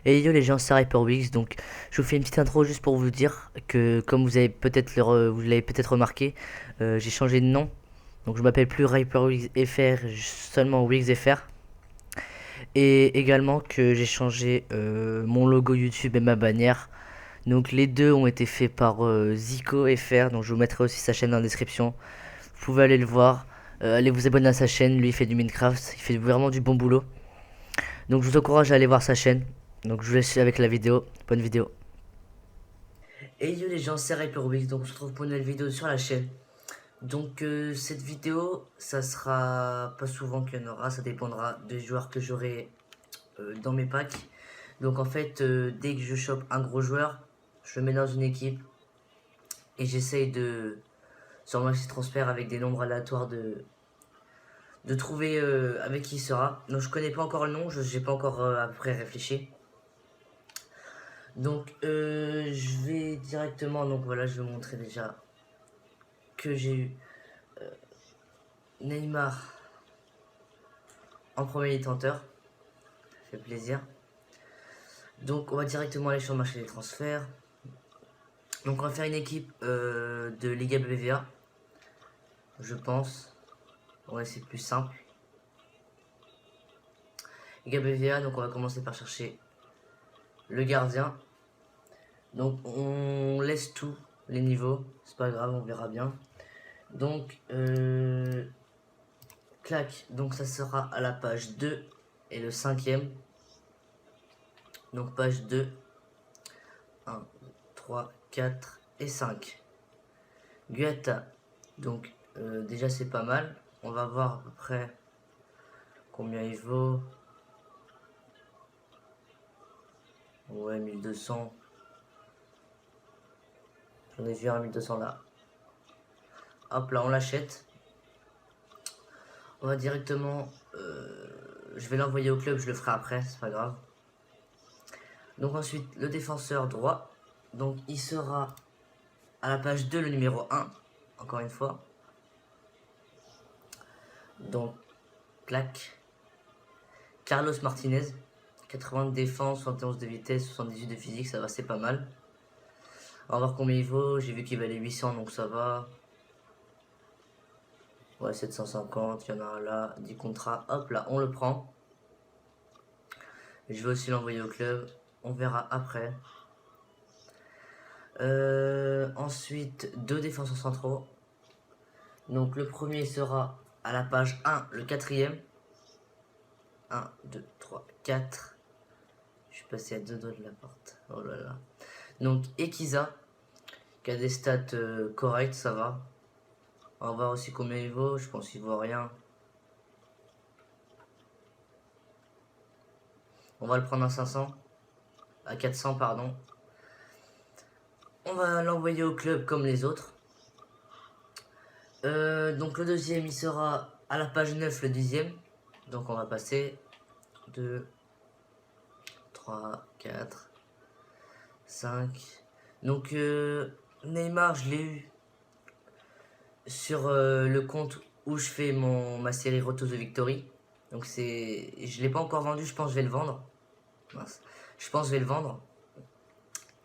Et yo les gens, c'est HyperWix. Donc je vous fais une petite intro juste pour vous dire que comme vous l'avez peut-être remarqué, j'ai changé de nom. Donc je m'appelle plus HyperWix FR, seulement Wix FR. Et également que j'ai changé mon logo YouTube et ma bannière. Donc les deux ont été faits par Zico FR. Donc je vous mettrai aussi sa chaîne dans la description. Vous pouvez aller le voir. Allez vous abonner à sa chaîne. Lui il fait du Minecraft. Il fait vraiment du bon boulot. Donc je vous encourage à aller voir sa chaîne. Donc je vous laisse avec la vidéo. Bonne vidéo. Et yo les gens, c'est Hyperwix, donc on se retrouve pour une nouvelle vidéo sur la chaîne. Donc cette vidéo, ça sera pas souvent qu'il y en aura, ça dépendra des joueurs que j'aurai dans mes packs. Donc en fait, dès que je chope un gros joueur, je le mets dans une équipe et j'essaye de, sur Maxi Transfert avec des nombres aléatoires, de trouver avec qui il sera. Donc je connais pas encore le nom, je n'ai pas encore à peu près réfléchi. Donc je vais directement, donc voilà, je vais vous montrer déjà que j'ai eu Neymar en premier détenteur, ça fait plaisir. Donc on va directement aller sur le marché des transferts. Donc on va faire une équipe de Liga BBVA, je pense. Ouais, c'est plus simple. Liga BBVA, donc on va commencer par chercher le gardien. Donc on laisse tout, les niveaux, c'est pas grave, on verra bien. Donc clac, donc ça sera à la page 2 et le cinquième. Donc page 2, 1, 3, 4 et 5. Guetta, donc déjà c'est pas mal. On va voir à peu près combien il vaut. Ouais, 1200. J'en ai vu un 1200 là. Hop là, on l'achète. On va directement... je vais l'envoyer au club, je le ferai après, c'est pas grave. Donc ensuite, le défenseur droit. Donc il sera à la page 2, le numéro 1. Encore une fois. Donc, clac. Carlos Martinez. 80 de défense, 71 de vitesse, 78 de physique, ça va, c'est pas mal. On va voir combien il vaut. J'ai vu qu'il valait 800, donc ça va. Ouais, 750, il y en a un là, 10 contrats. Hop là, on le prend. Je vais aussi l'envoyer au club. On verra après. Ensuite, deux défenseurs centraux. Donc le premier sera à la page 1, le quatrième. 1, 2, 3, 4. Je suis passé à deux doigts de la porte. Oh là là. Donc Ekiza, qui a des stats correctes, ça va. On va voir aussi combien il vaut. Je pense qu'il vaut rien. On va le prendre à 500. À 400, pardon. On va l'envoyer au club comme les autres. Donc le deuxième, il sera à la page 9, le dixième. Donc on va passer 2, 3, 4, 5. Donc Neymar, je l'ai eu sur le compte où je fais ma série Roto the Victory. Donc je l'ai pas encore vendu, je pense que je vais le vendre. Mince. Je pense que je vais le vendre.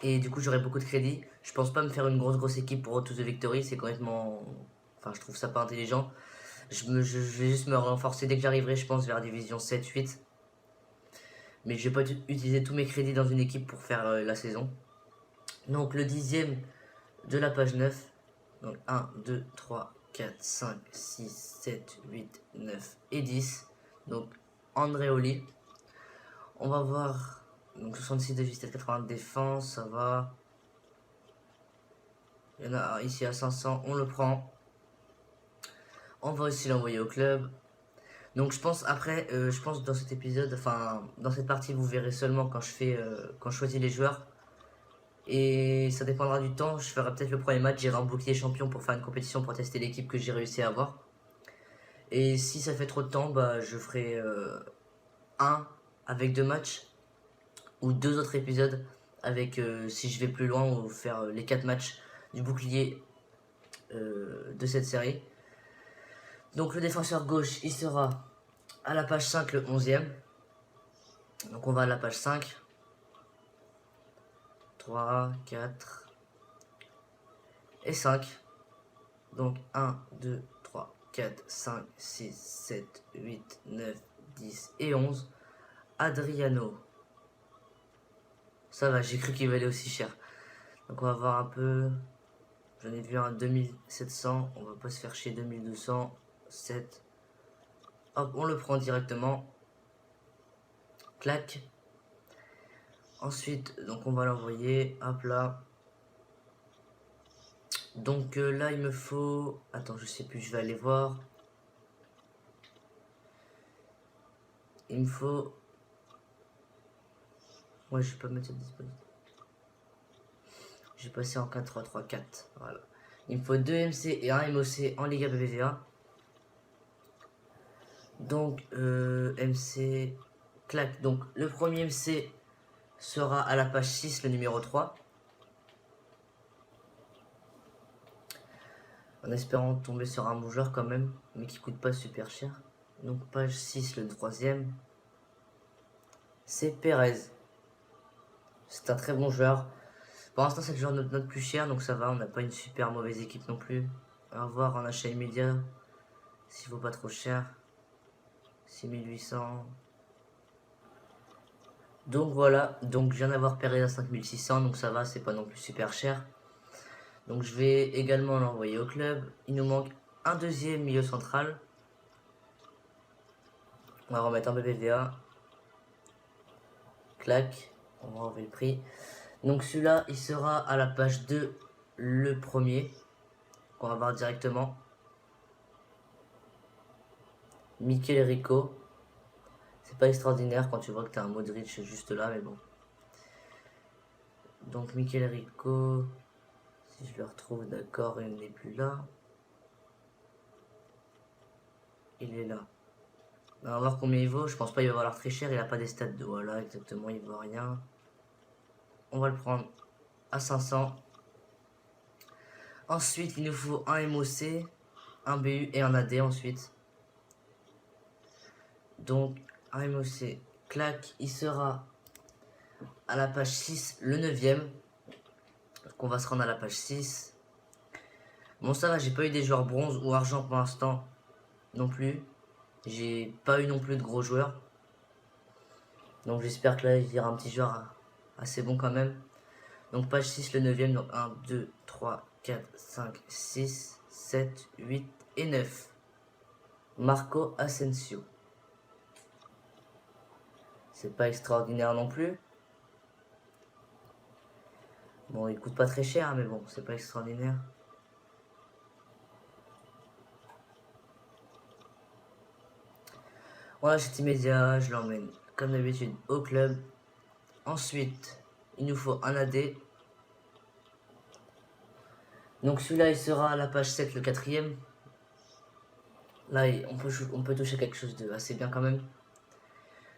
Et du coup j'aurai beaucoup de crédit. Je pense pas me faire une grosse équipe pour Roto the Victory, c'est complètement... Enfin je trouve ça pas intelligent. Je vais juste me renforcer dès que j'arriverai, je pense, vers Division 7-8. Mais je vais pas utiliser tous mes crédits dans une équipe pour faire la saison. Donc le dixième de la page 9. Donc 1, 2, 3, 4, 5, 6, 7, 8, 9 et 10. Donc Andréoli. On va voir. Donc 66 de justesse, 80 de défense, ça va. Il y en a ici à 500, on le prend. On va aussi l'envoyer au club. Donc je pense après, je pense dans cet épisode, enfin dans cette partie, vous verrez seulement quand quand je choisis les joueurs. Et ça dépendra du temps. Je ferai peut-être le premier match, j'irai en bouclier champion pour faire une compétition pour tester l'équipe que j'ai réussi à avoir. Et si ça fait trop de temps, bah je ferai un avec deux matchs ou deux autres épisodes avec si je vais plus loin ou faire les quatre matchs du bouclier de cette série. Donc le défenseur gauche, il sera à la page 5, le 11e. Donc on va à la page 5. 3, 4 et 5. Donc 1, 2, 3, 4, 5, 6, 7, 8, 9, 10 et 11. Adriano. Ça va, j'ai cru qu'il valait aussi cher. Donc on va voir un peu. J'en ai vu un 2700. On va pas se faire chier. 2200. 7. Hop, on le prend directement. Clac. Ensuite, donc on va l'envoyer. Hop là. Donc là, il me faut... Attends, je sais plus, je vais aller voir. Il me faut... Ouais, je vais pas mettre disponible. Je vais passer en 4-3-3-4. Voilà. Il me faut 2 MC et 1 MOC en Liga BBVA. Donc, MC... Clac. Donc, le premier MC sera à la page 6, le numéro 3. En espérant tomber sur un bon joueur quand même, mais qui coûte pas super cher. Donc, page 6, le troisième. C'est Perez. C'est un très bon joueur. Pour l'instant, c'est le joueur notre plus cher, donc ça va. On n'a pas une super mauvaise équipe non plus. On va voir en achat immédiat s'il vaut pas trop cher. 6800. Donc voilà, donc je viens d'avoir Perez à 5600, donc ça va, c'est pas non plus super cher. Donc je vais également l'envoyer au club. Il nous manque un deuxième milieu central. On va remettre un BBVA. Clac, on va enlever le prix. Donc celui-là, il sera à la page 2, le premier. Qu'on va voir directement. Mikel Rico. C'est pas extraordinaire quand tu vois que t'as un Modric juste là, mais bon. Donc Mikel Rico, si je le retrouve, d'accord, il n'est plus là. Il est là. On va voir combien il vaut. Je pense pas qu'il va valoir très cher. Il a pas des stats de voilà, exactement, il vaut rien. On va le prendre à 500. Ensuite, il nous faut un MOC, un BU et un AD ensuite. Donc, un MOC, clac, il sera à la page 6, le 9ème. Donc, on va se rendre à la page 6. Bon, ça va, j'ai pas eu des joueurs bronze ou argent pour l'instant non plus. J'ai pas eu non plus de gros joueurs. Donc, j'espère que là, il y aura un petit joueur assez bon quand même. Donc, page 6, le 9ème. Donc, 1, 2, 3, 4, 5, 6, 7, 8 et 9. Marco Asensio. C'est pas extraordinaire non plus. Bon, il coûte pas très cher, mais bon, c'est pas extraordinaire. Voilà, cet immédiat, je l'emmène comme d'habitude au club. Ensuite, il nous faut un AD. Donc celui-là, il sera à la page 7, le 4ème. Là, on peut toucher quelque chose de assez bien quand même.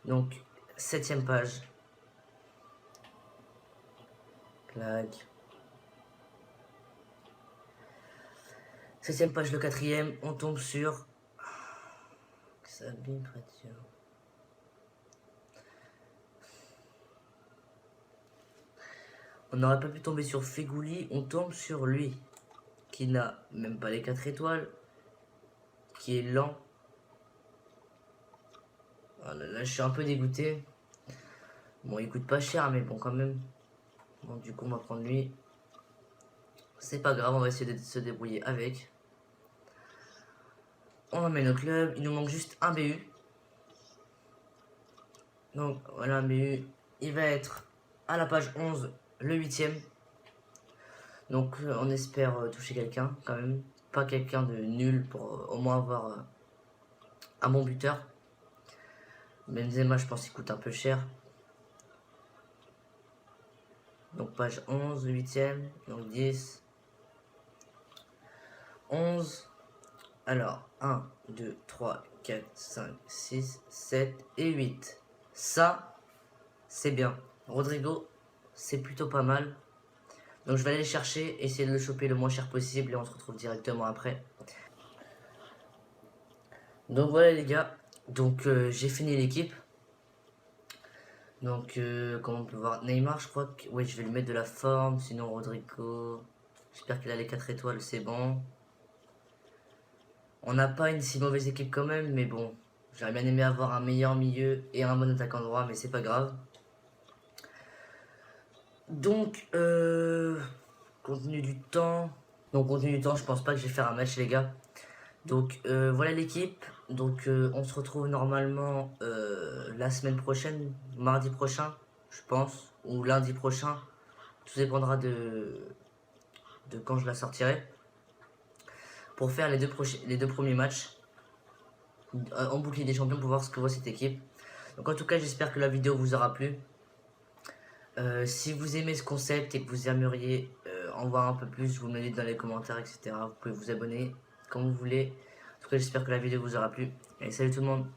Donc, 7ème page. Clac. 7ème page, le 4ème. On tombe sur... Sabine Prétieux. On n'aurait pas pu tomber sur Fegouli. On tombe sur lui. Qui n'a même pas les 4 étoiles. Qui est lent. Voilà, là, je suis un peu dégoûté. Bon, il coûte pas cher, mais bon, quand même. Bon, du coup, on va prendre lui. C'est pas grave, on va essayer de se débrouiller avec. On l'emmène au club. Il nous manque juste un BU. Donc, voilà un BU. Il va être à la page 11, le 8ème. Donc, on espère toucher quelqu'un, quand même. Pas quelqu'un de nul pour au moins avoir un bon buteur. Benzema, je pense qu'il coûte un peu cher. Donc page 11, 8ème, donc 10, 11. Alors, 1, 2, 3, 4, 5, 6, 7 et 8. Ça, c'est bien. Rodrigo, c'est plutôt pas mal. Donc je vais aller le chercher, essayer de le choper le moins cher possible et on se retrouve directement après. Donc voilà les gars, donc j'ai fini l'équipe. Donc, comme on peut voir, Neymar, je crois que. Ouais, je vais lui mettre de la forme. Sinon, Rodrigo. J'espère qu'il a les 4 étoiles, c'est bon. On n'a pas une si mauvaise équipe quand même, mais bon. J'aurais bien aimé avoir un meilleur milieu et un bon attaquant droit, mais c'est pas grave. Donc, contenu du temps. Donc, contenu du temps, je pense pas que je vais faire un match, les gars. Donc, voilà l'équipe. Donc, on se retrouve normalement la semaine prochaine, mardi prochain, je pense, ou lundi prochain. Tout dépendra de quand je la sortirai. Pour faire les deux premiers matchs en bouclier des champions pour voir ce que voit cette équipe. Donc, en tout cas, j'espère que la vidéo vous aura plu. Si vous aimez ce concept et que vous aimeriez en voir un peu plus, vous me le dites dans les commentaires, etc. Vous pouvez vous abonner comme vous voulez. En tout cas, j'espère que la vidéo vous aura plu. Et salut tout le monde!